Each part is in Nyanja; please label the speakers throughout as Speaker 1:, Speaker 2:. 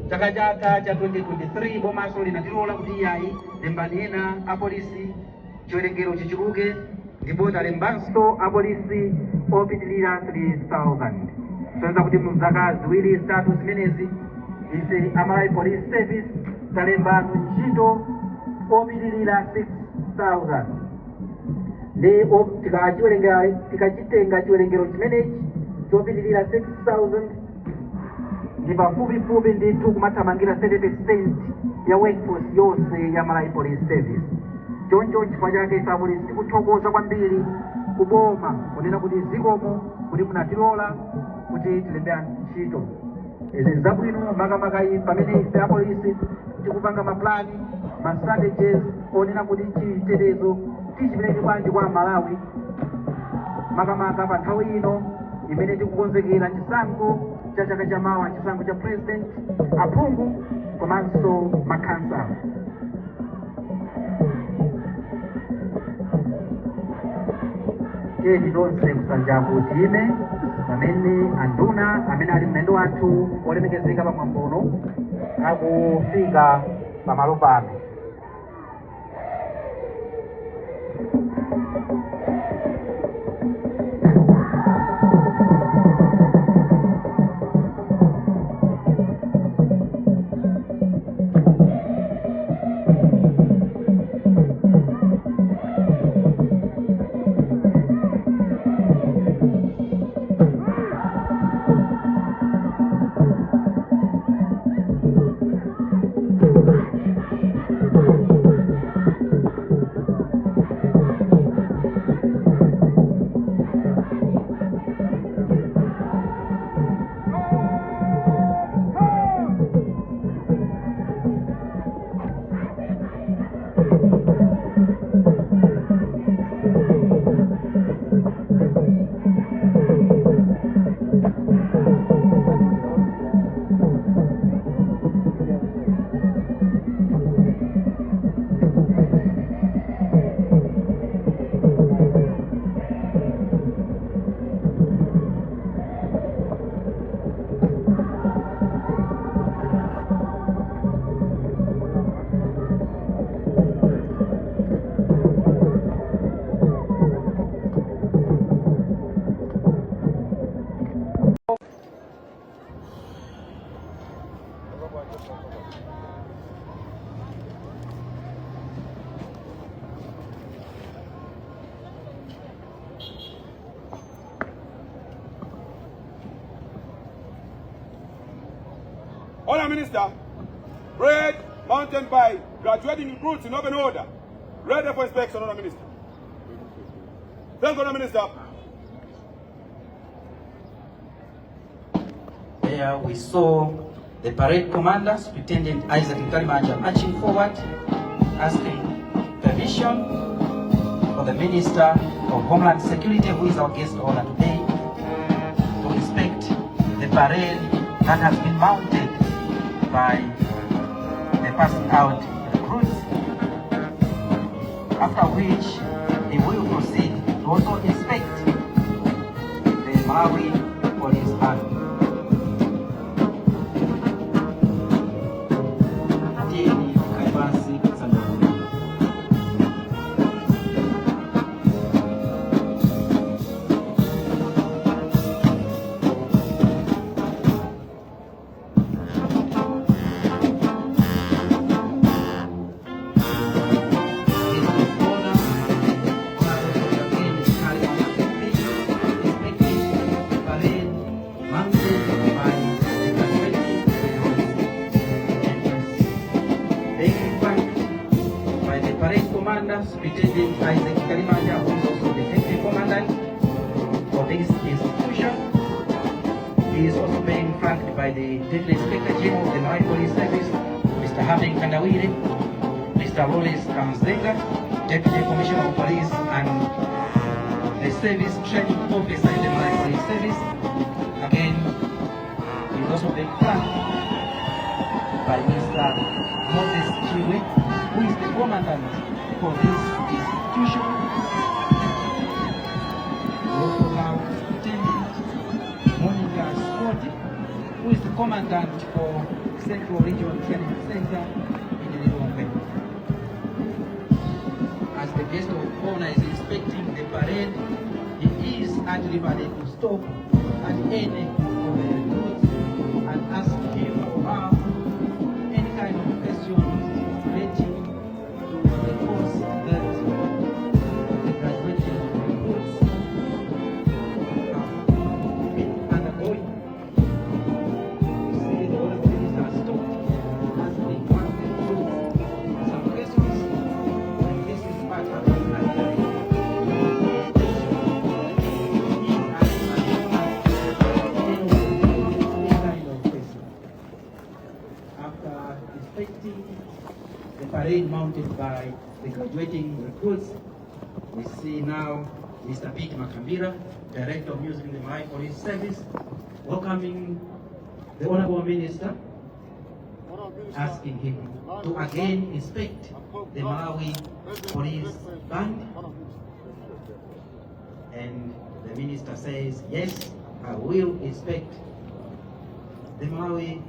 Speaker 1: chaka chatha cha 2023 bomaso linatilola kuti yayi lembani ena apolisi chiwerengero chichuluke ndipo talembanso apolisi opitilira 3000. Sonza kuti muzaka ziwiri zitatu zimenezi ife Amalawi Police Service talemba ntchito opitilira 6000 ndi tikachitenga chiwerengero chimenechi chopitilira 6000 ndi pafupifupi ndithu kumathamangira 30% ya workforce yonse ya Malawi Police Service. Choncho chifukwa chake ife apolisi tikuthokoza kwambiri kuboma kunena kuti zikomo kuti munatilola kuti tilembe ntchito izi zabwino makamaka pamene ife apolisi tikupanga maplani ma strategies onena kuti chitetezo tichipereke bwanji kwa Malawi makamaka pa nthawi ino imene tikukonzekera chisankho cha chaka chamawa, chisankho cha president, aphungu komanso makhansala. Tiyeni tonse kusanjaku time pamene anduna amene ali mlendo wathu olemekezeka pamwambo uno akufika pamalo pano.
Speaker 2: Honour Minister, Red Mountain Bike, graduating recruits in open order, ready for inspection, Honour Minister. Thank you, Honour Minister.
Speaker 3: There we saw the parade commander, Superintendent Isaac Kalimanja, marching forward, asking permission for the Minister of Homeland Security, who is our guest honor today, to inspect the parade that has been mounted by the passing out recruits, after which he will proceed to also inspect the Malawi Police Army. Superintendent Isaac Kalimanja, who is also the deputy commandant for this institution. He is also being flanked by the Deputy Inspector General of the Malawi Police Service, Mr. Haben Kandawire, Mr. Rollins Kamzenga, Deputy Commissioner of Police and the Service Training Officer in the Malawi Police Service. Again, he is also being flanked by Mr. Moses Chiwe, who is the commandant for this institution. We also have Superintendent Monica Scott, who is the Commandant for Central Regional Training Center in Lilongwe. As the guest of honor is inspecting the parade, he is at liberty to stop at any of the recruits and ask him or her any kind of questions relating to the course that the graduating recruits have been undergoing. You see, the Honorable Minister has stopped asking one of the recruits some questions, and this is part of the the parade mounted by the graduating recruits. We see now Mr. Pete Makambira, Director of Music in the Malawi Police Service, welcoming the Honorable Minister, asking him to again inspect the Malawi Police Band. And the Minister says, yes, I will inspect the Malawi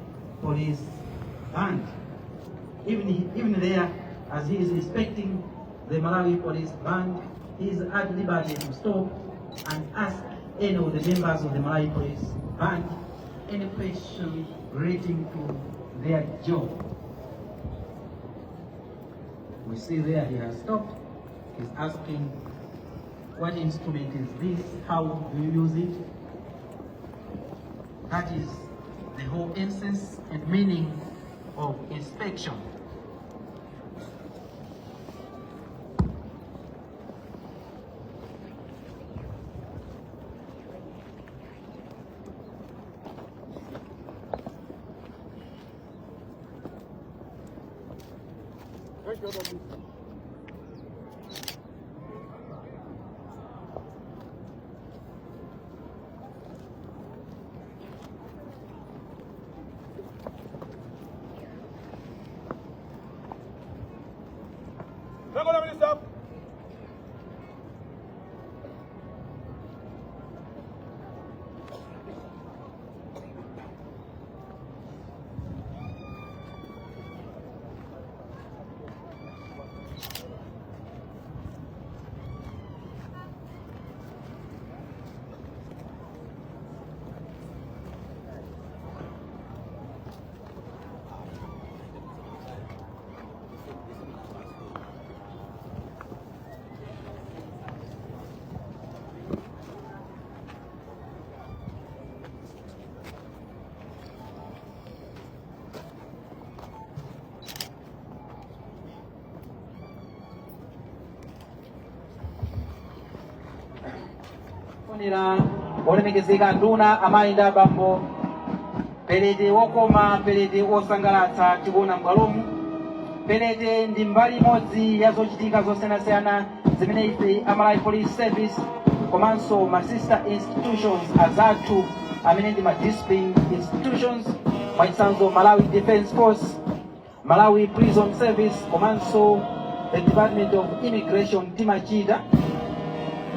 Speaker 3: Police Band. Even there, as he is inspecting the Malawi Police Band, he is at liberty to stop and ask any of the members of the Malawi Police Band any question relating to their job. We see there he has stopped. He's asking, what instrument is this? How do you use it? That is the whole essence and meaning of inspection.
Speaker 2: Minister.
Speaker 3: Olemekezeka nduna amainda bambo pelete wokoma pelete wosangalatsa tikuona mbwalomu. Pelete ndi mbali imodzi ya zochitika zosiyanasiyana zimene ife Malawi Police Service komanso ma sister institutions azathu amene ndi ma discipline institutions mwachitsanzo Malawi Defense Force, Malawi Prison Service komanso the Department of Immigration timachita.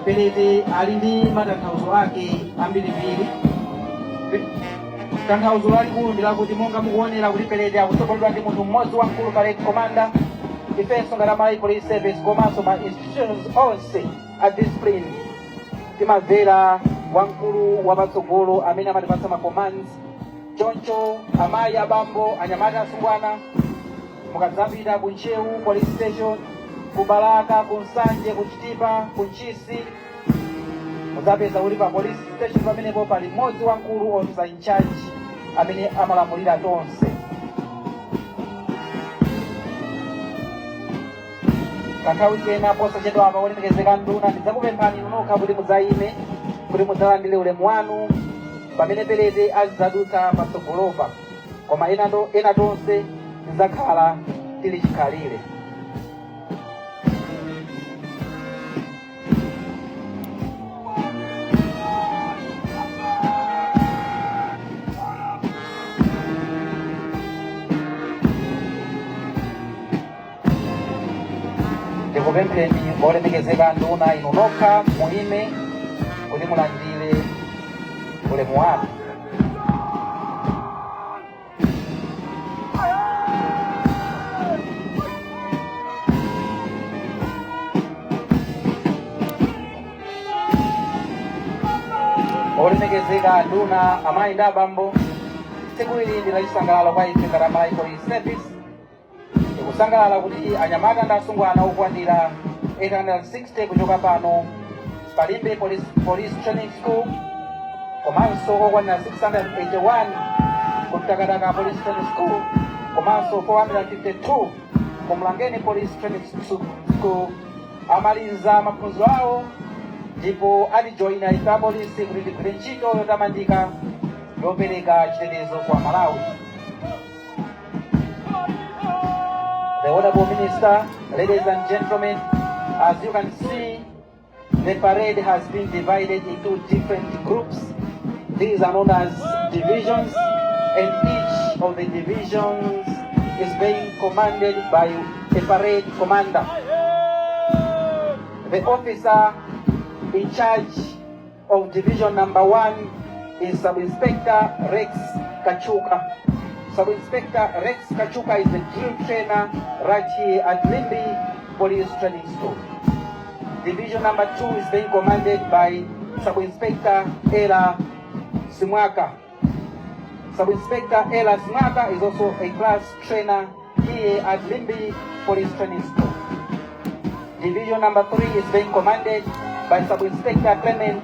Speaker 3: Pelete ali ndi matanthauzo ake ambirimbiri. Tanthauzo lalikulu ndi lakuti monga mukuonera kuti pelete akutsogoledwa ndi munthu mmodzi wamkulu parade commander. Ifenso ngati Malawi Police Service komanso ma institutions onse a discipline timamvera wamkulu wapatsogolo amene amatipatsa ma commands. Choncho amayi, abambo, anyamata, asungwana mukadzapita ku Nchewu Police Station, ku Balaka, ku Nsanje, ku Chitipa, ku Nchisi, mudzapeza kuti pa police station pamenepo pali mmodzi wamkulu officer in charge amene amalamulira tonse. Kanthawi kena posachedwa apa olemekezeka nduna ndidzakupemphani nokha kuti mudzayime kuti mudzalandire ulemu wanu pamene pelete azidzadutsa patsogolopa, koma ena tonse tidzakhala tili chikhalire. Ndikupempheni olemekezeka nduna inu nokha muime kuti mulandire ulemu wanu.
Speaker 1: olemekezeka nduna amayi ndi abambo, tsiku ili ndi lachisangalalo kwa ife ngati Malawi Police Service. Tikusangalala kuti anyamata ndi asungwana okwanira 860 kuchoka pano Palimbe Police Training School, komanso okwanira 681 ku Takataka Police Training School, komanso 452 ku Mlangeni Police Training School amaliza maphunziro awo ndipo atijoyina ife apolisi kuti tigwire ntchito yotamandika yopereka chitetezo kwa Malawi. The Honorable Minister, ladies and gentlemen, as you can see, the parade has been divided into different groups. These are known as divisions, and each of the divisions is being commanded by a parade commander. The officer in charge of division number 1 is Sub-Inspector Rex Kachuka. Sub-Inspector Rex Kachuka is the drill trainer right here at Limbi Police Training School. Division number 2 is being commanded by Sub-Inspector Ella Simwaka. Sub-Inspector Ella Simwaka is also a class trainer here at Limbi Police Training School. Division number 3 is being commanded by Sub-Inspector Clement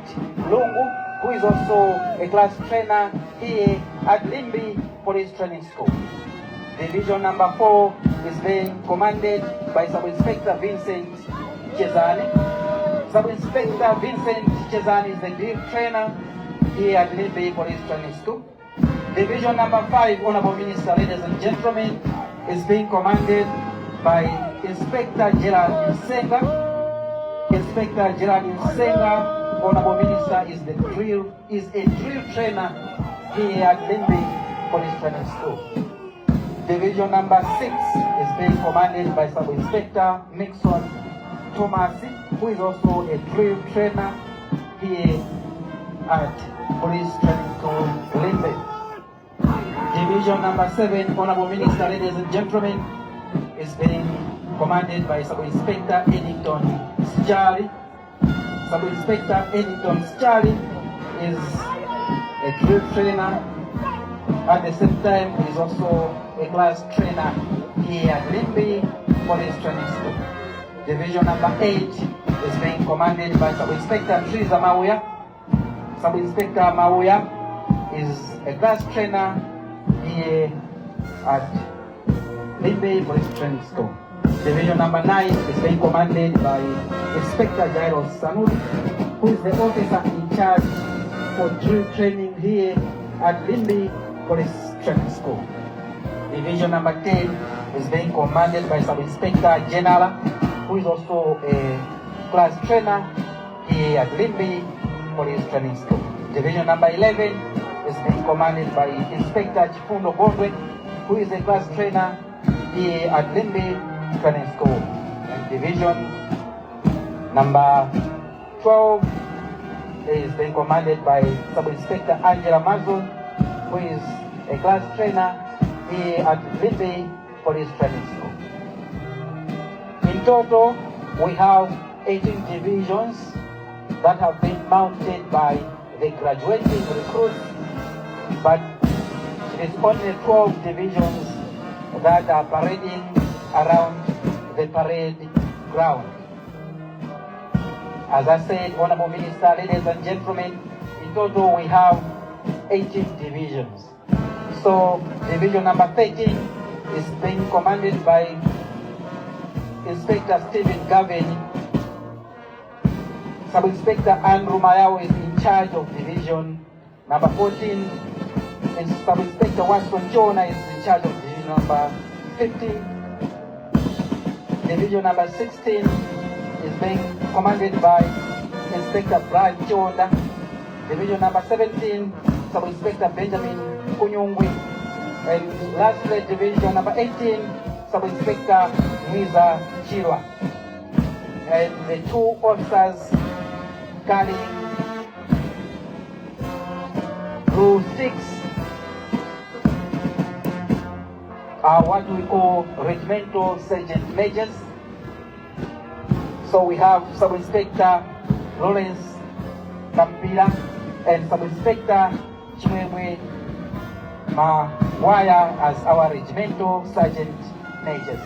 Speaker 1: Lungu, who is also a class trainer here at Limbi Police Training School. Division number 4 is being commanded by Sub-Inspector Vincent Chezani. Sub-Inspector Vincent Chezani is the drill trainer here at Limbi Police Training School. Division number 5, Honorable Minister, ladies and gentlemen, is being commanded by Inspector Gerald Nsenga. Inspector Gerald Nsenga, Honorable Minister, is a drill trainer here at Limbi Police Training School. Division number 6 is being commanded by Sub-Inspector Nixon Tomasi, who is also a drill trainer here at Police Training School, Limbi. Division number 7, Honorable Minister, ladies and gentlemen, is being commanded by Sub-Inspector Eddington Schali. Sub-Inspector Eddington Schali is a drill trainer. At the same time, he is also a class trainer here at Limbi Police Training School. Division number 8 is being commanded by Sub-Inspector Triza Mauya. Sub-Inspector Mauya is a class trainer here at Limbi Police Training School. Division number 9 is being commanded by Inspector Jairo Sanuri, who is the officer in charge for drill training here at Limbi Police Training School. Division number 10 is being commanded by Sub-Inspector General, who is also a class trainer here at Limbi Police Training School. Division number 11 is being commanded by Inspector Chifundo Gondwe, who is a class trainer here at Limbi Training School. And division number 12 is being commanded by Sub-Inspector Angela Mazo, who is a class trainer here at Limbi Police Training School. In total, we have 18 divisions that have been mounted by the graduating recruits, but it is only 12 divisions that are parading around the parade ground. As I said, Honorable Minister, ladies and gentlemen, in total we have 18 divisions. So division number 13 is being commanded by Inspector Stephen Gavin. Sub-Inspector Andrew Mayao is in charge of division number 14, and Sub-Inspector Watson Jonah is in charge of division number 15. Division number 16 is being commanded by Inspector Brad Chonda. Division number 17, Sub-Inspector Benjamin Kunyungwi. And lastly, division number 18, Sub-Inspector Mwiza Chirwa. And the two officers carrying Rule 6 are what we call regimental sergeant majors. So we have Sub-Inspector Lawrence Kampila
Speaker 3: and Sub-Inspector Chimwemwe Mawaya as our regimental sergeant majors.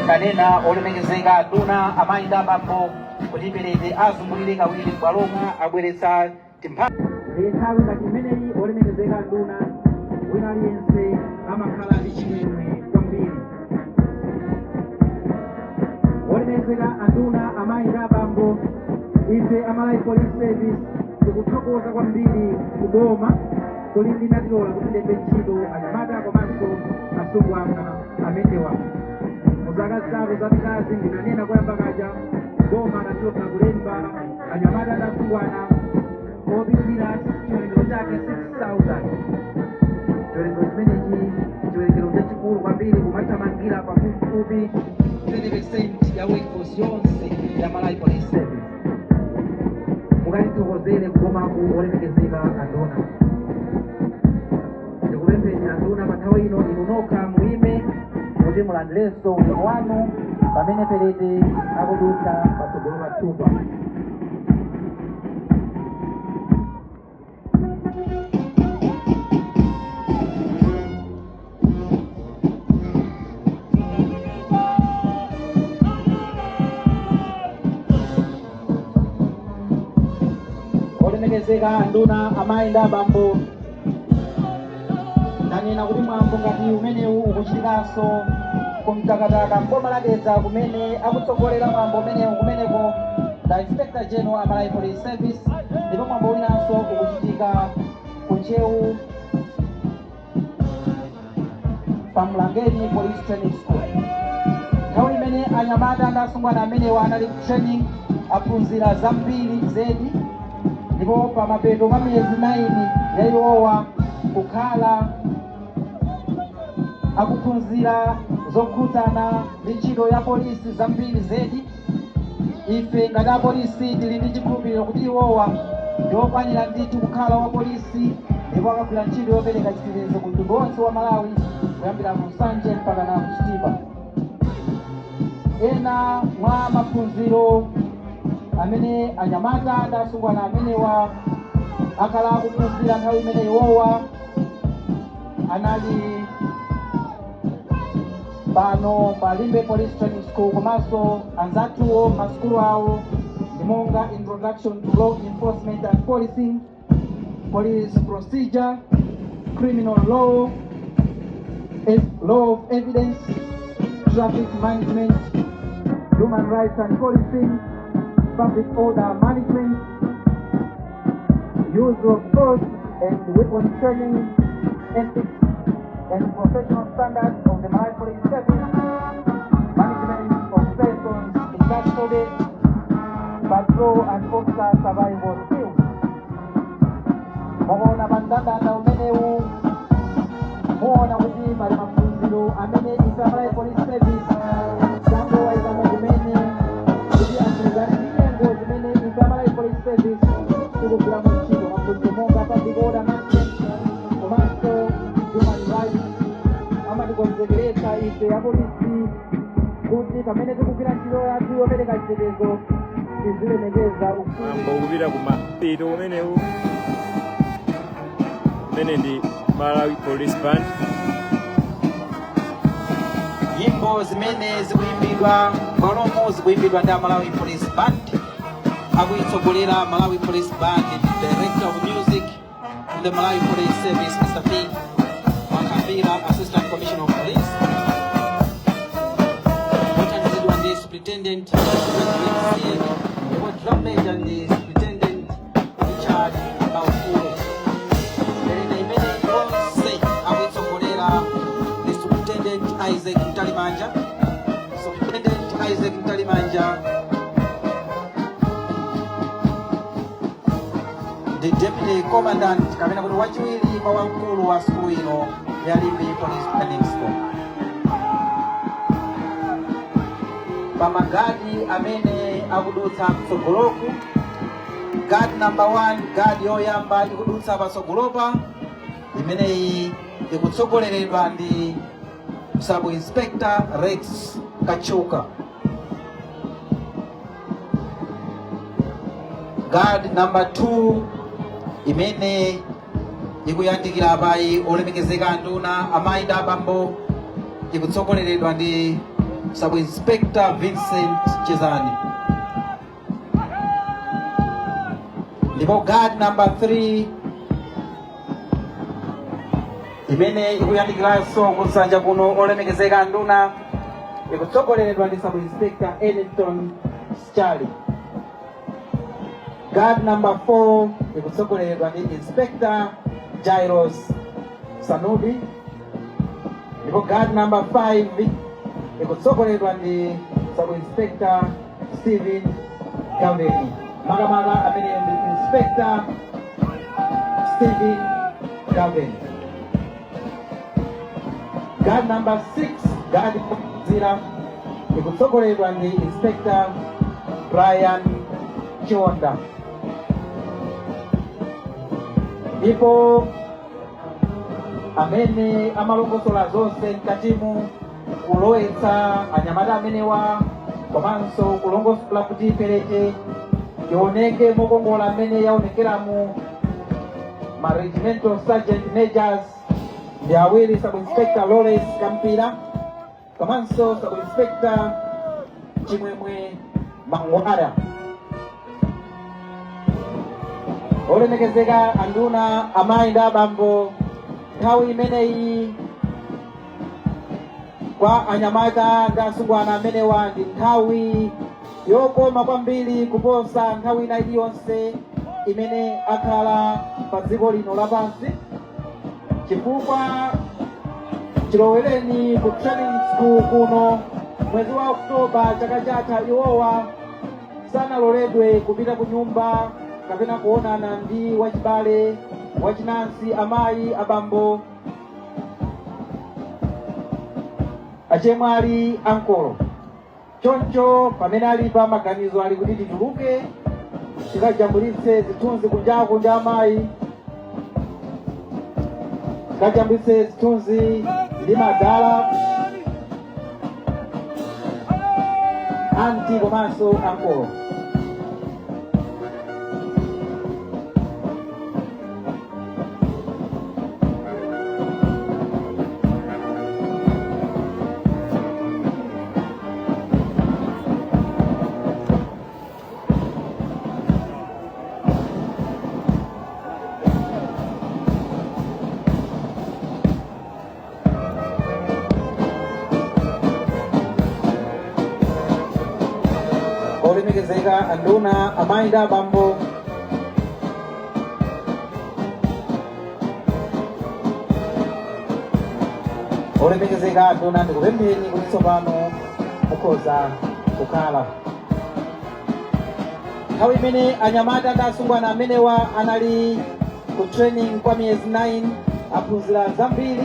Speaker 3: Kanena olemekezeka Duna amainda bambo kulipereze azungulire kawiri bwalonga abweretsa timpa nthawi ngati imeneyi olemekezeka Duna wina aliyense amakhala ndi chimwemwe kwambiri. Olemekezeka Duna amainda bambo ife Amalawi Police Service tikuthokoza kwambiri kuboma kulindi natilola kuti tilembe ntchito anyamata komanso asungwana amenewa. Muzaka zitatu zapitazi ndinanena koyamba kaja boma natilola kulemba anyamata asungwana opitirira chiwerengero chake 6,000. Chiwerengero chimenechi chiwerengero chachikulu kwambiri kumathamangira pafupifupi 30% ya workforce yonse ya Malawi Police Service. Mukatithokozere kugomaku olemekezeka Duna. Ndikupempheni Duna pa nthawi ino inu nokha muime kuti mulandirenso ulemu wanu pamene perete akudutsa patsogolo pathupa. Olemekezeka Duna amainda bambo nanena kuti mwambo ngati umenewu ukuchitikanso kumtakataka mboma lakeza kumene akutsogolera mwambo umenewu kumeneko da Inspector General Amalawi Police Service, ndipo mwambo winanso ukuchitika kunchewu Pamulangeni Police Training School. Nthawi imene anyamata ndi asungwana amenewa anali training aphunzira zambiri zedi, ndipo pa mapeto pa miyezi 9 ya iwowa kukhala akuphunzira zokhudzana ndi ntchito ya polisi zambiri zedi. Ife ngati apolisi tili ndi chikhulupiriro kuti iwowa ndiokwanira ndithu kukhala wa polisi, ndipo akagwira ntchito yopereka chitetezo ku mtundu wonse wa Malawi kuyambira ku Nsanje mpaka na kuchitipa. Ena mwa maphunziro amene anyamata ndi asungwana amenewa akhala akuphunzira nthawi imene iwowa anali pano Palimbe Police Training School komanso anzathuwo masukulu awo ndimonga Introduction to Law Enforcement and Policing, Police Procedure, Criminal Law, Law of Evidence, Traffic Management, Human Rights and Policing, Public Order Management, Use of Force and Weapon Training, Ethics and Professional Standards of the Malawi Police Service, Management of Persons in Custody, Patrol and Officer Survival Skills. Muona bandanda umenewu muona kuti mali maphunziro amene ife Malawi Police Service jambo waiza kumene kuti aphunzira nyengo zimene ife Malawi Police Service tikugwira ntchito maphunziro monga public order management komanso human rights amatikonzekeretsa ife apolisi kuti pamene tikugwira ntchito yathu yopereka chitetezo tizilemekeza
Speaker 4: mambo kupita kumapito umenewu umene ndi Malawi Police Band.
Speaker 3: Nyimbo zimene zikuyimbidwa palomo zikuyimbidwa ndi Malawi Police Band. Akuitsogolera Malawi Police Band Director of Music in the Malawi Police Service, Mr. P. Makambira, Assistant Commissioner of Police. Mutandizidwa ndi Superintendent Drum Major ndi Superintendent in charge about all. Isaac Ntalimanja, Superintendent Isaac Ntalimanja, the Deputy Commandant kamena kuti wachiwiri kwa wamkulu wa skulu ino ya Palimbe Police Training School. Pamagadi amene akudutsa kutsogoloku, guard number 1, guard yoyamba ikudutsa patsogolopa imeneyi ikutsogoleredwa ndi Sub-Inspector Rex Kachuka. Guard number 2 imene ikuyandikira abayi olemekezeka nduna amayi abambo ikutsogoleredwa ndi Sub-Inspector Vincent Chezani. Ndipo guard number 3 imene ikuyandikiranso kusanja kuno olemekezeka nduna ikutsogoleredwa ndi Sub-Inspector Ellington Schali. Guard number 4 ikutsogoleredwa ndi Inspector Jairus Sanudi. Ndipo guard number 5 ikutsogoleredwa ndi Sub-Inspector Steven Gaveni. Makamaka amene ndi Inspector Steven Gaveni. Guard number 6 guard zira ikutsogoleredwa ndi Inspector Brian Chonda. Ndipo amene amalongosola zonse mkatimu kulowetsa anyamata amenewa komanso kulongosola kuti pereke ioneke mokongola amene yaonekeramu ma regimental sergeant majors ndi awiri Sub-Inspector Lawrence Kampira komanso Sub-Inspector Chimwemwe Mangwara. Olemekezeka anduna amayi ndi abambo, nthawi imeneyi kwa anyamata ndi asungwana amenewa ndi nthawi yokoma kwambiri kuposa nthawi ina iliyonse imene akhala pa dziko lino lapansi, chifukwa chilowereni ku training school kuno mwezi wa Oktoba chaka chatha iwowa sanaloledwe kupita ku nyumba kapena kuonana ndi wachibale wachinansi amayi abambo achemwali ankolo. Choncho pamene ali pa maganizo ali kuti tituluke tikajambulitse zithunzi kunjaku ndi amayi, tikajambulitse zithunzi ndi madala anti komanso ankolo. Olemekezeka anduna amayi ndi abambo, olemekezeka anduna ndikupempheni kuti tsopano mukhoza kukhala. Nthawi imene anyamata ndi asungwana amenewa anali ku training kwa miyezi 9 aphunzira zambiri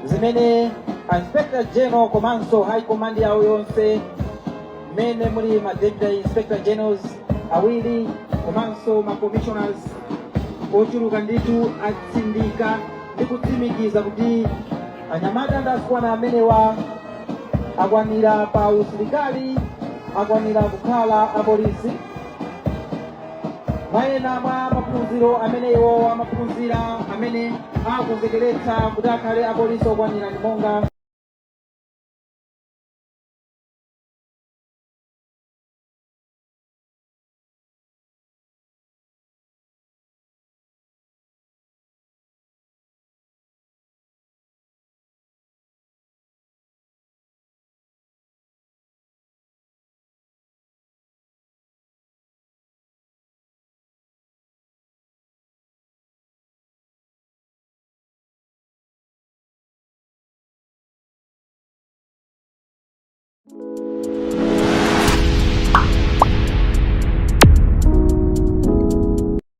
Speaker 3: zimene Inspector General komanso High Command yawo yonse mene muli ma Deputy Inspector Generals awiri komanso ma Commissioners ochuluka nditu atsindika ndi kutsimikiza kuti anyamata ndi asungwana amenewa akwanira pa usilikali, akwanira kukhala apolisi. Mayena mwa maphunziro amene iwo amaphunzira amene akukonzekeretsa kuti akhale apolisi okwanira ndi monga